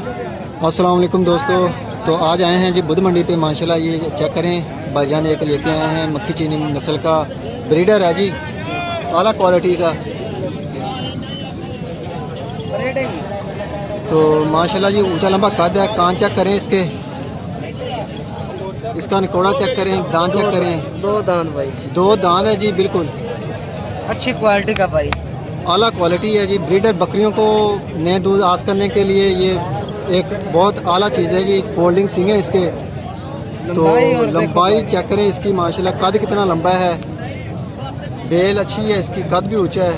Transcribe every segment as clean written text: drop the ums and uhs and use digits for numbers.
अस्सलाम वालेकुम दोस्तों। तो आज आए हैं जी बुध मंडी पे। माशाल्लाह ये चेक करें, भाईजान एक लेके आए हैं मक्खी चीनी नस्ल का ब्रीडर है जी, आला क्वालिटी का। तो माशाल्लाह जी ऊंचा लंबा कद है। कान चेक करें इसके, इसका निकोड़ा चेक करें, दांत चेक करें। दो दांत भाई, दो दांत है जी, बिल्कुल अच्छी क्वालिटी का भाई, आला क्वालिटी है जी। ब्रीडर बकरियों को नए दूध आस करने के लिए ये एक बहुत आला चीज़ है जी। फोल्डिंग सींग है इसके। तो लंबाई चेक करें इसकी, माशाल्लाह कद कितना लंबा है, बेल अच्छी है इसकी, कद भी ऊंचा है।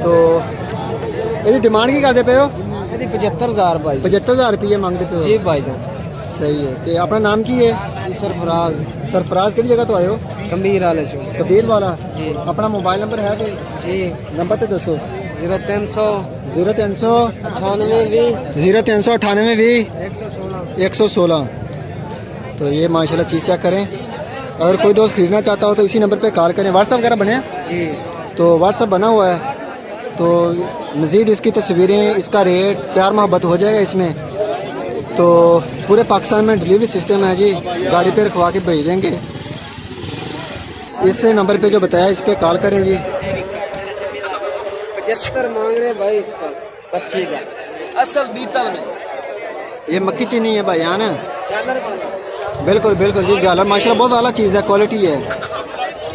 तो यदि डिमांड की करते पे हो? 75,000 भाई। 75,000 रुपये मांगते पे हो जी भाई। तो सही है। तो अपना नाम की है? सरफराज। सरफराज किस जगह तो आए हो? कबीर वाले चो। कबीर वाला जी। अपना मोबाइल नंबर है कोई? जी, नंबर तो दसो। 0300 0398 98 116। तो ये माशाल्लाह चीज़ चेक करें। अगर कोई दोस्त खरीदना चाहता हो तो इसी नंबर पे कॉल करें। व्हाट्सअप वगैरह बने जी। तो व्हाट्सअप बना हुआ है। तो मज़ीद इसकी तस्वीरें, इसका रेट, प्यार मोहब्बत हो जाएगा इसमें। तो पूरे पाकिस्तान में डिलीवरी सिस्टम है जी, गाड़ी पे रखवा के भेज देंगे। इस नंबर पे जो बताया इस पे कॉल करें जी। 75 मांग रहे भाई इसका, 25 का असल बीतल में। ये मक्खी चीनी है भाईयान, बिल्कुल बिल्कुल जी। जालर माशाल्लाह बहुत आला चीज़ है, क्वालिटी है।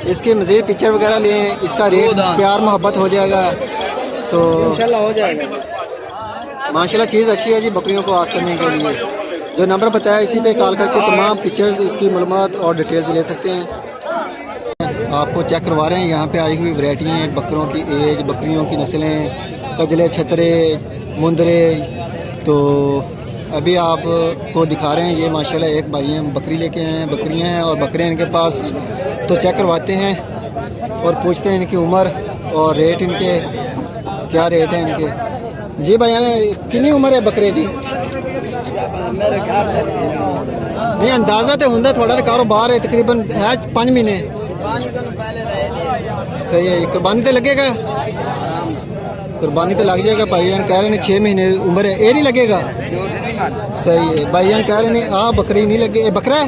इसकी मज़ीद पिक्चर वगैरह लें, इसका रेट प्यार मोहब्बत हो जाएगा तो इंशाल्लाह हो जाएगा। माशाल्लाह चीज़ अच्छी है जी बकरियों को आस करने के लिए। जो नंबर बताया इसी पे कॉल करके तमाम पिक्चर्स, इसकी मालूमात और डिटेल्स ले सकते हैं। आपको चेक करवा रहे हैं। यहाँ पे आई हुई वैरायटी हैं, बकरों की एज, बकरियों की नस्लें, कजले, छतरे, मुंदरे। तो अभी आपको दिखा रहे हैं। ये माशाल्लाह एक भाई हैं, बकरी लेके आए हैं, बकरियाँ हैं और बकरे हैं इनके पास। तो चेक करवाते हैं और पूछते हैं इनकी उम्र और रेट, इनके क्या रेट है इनके। जी भैया ने कितनी उम्र है बकरे की? नहीं अंदाज़ा तो होंगे थोड़ा, तो कारोबार है तकरीबन है 5 महीने। सही है। कुर्बानी तो लगेगा? कुर्बानी तो लग जाएगा। भाईजान कह रहे हैं 6 महीने उम्र है, ये नहीं लगेगा? सही है। भाईजान कह रहे हैं आ बकरी नहीं लगे, ये बकरा है,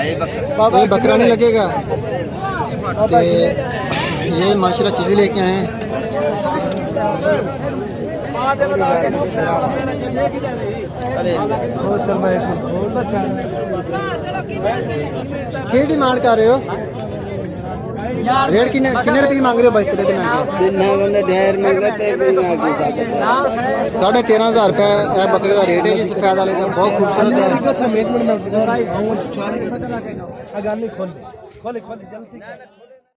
ये बकरा नहीं लगेगा। तो ये माशाल्लाह चीज़ें लेके आए हैं। क्या डिमांड कर रहे हो? रेट कितने रुपये मांग रहे हो बकरे के? 13,500 रुपये बकरे का रेट है जी। सफेद वाले का बहुत खूबसूरत है।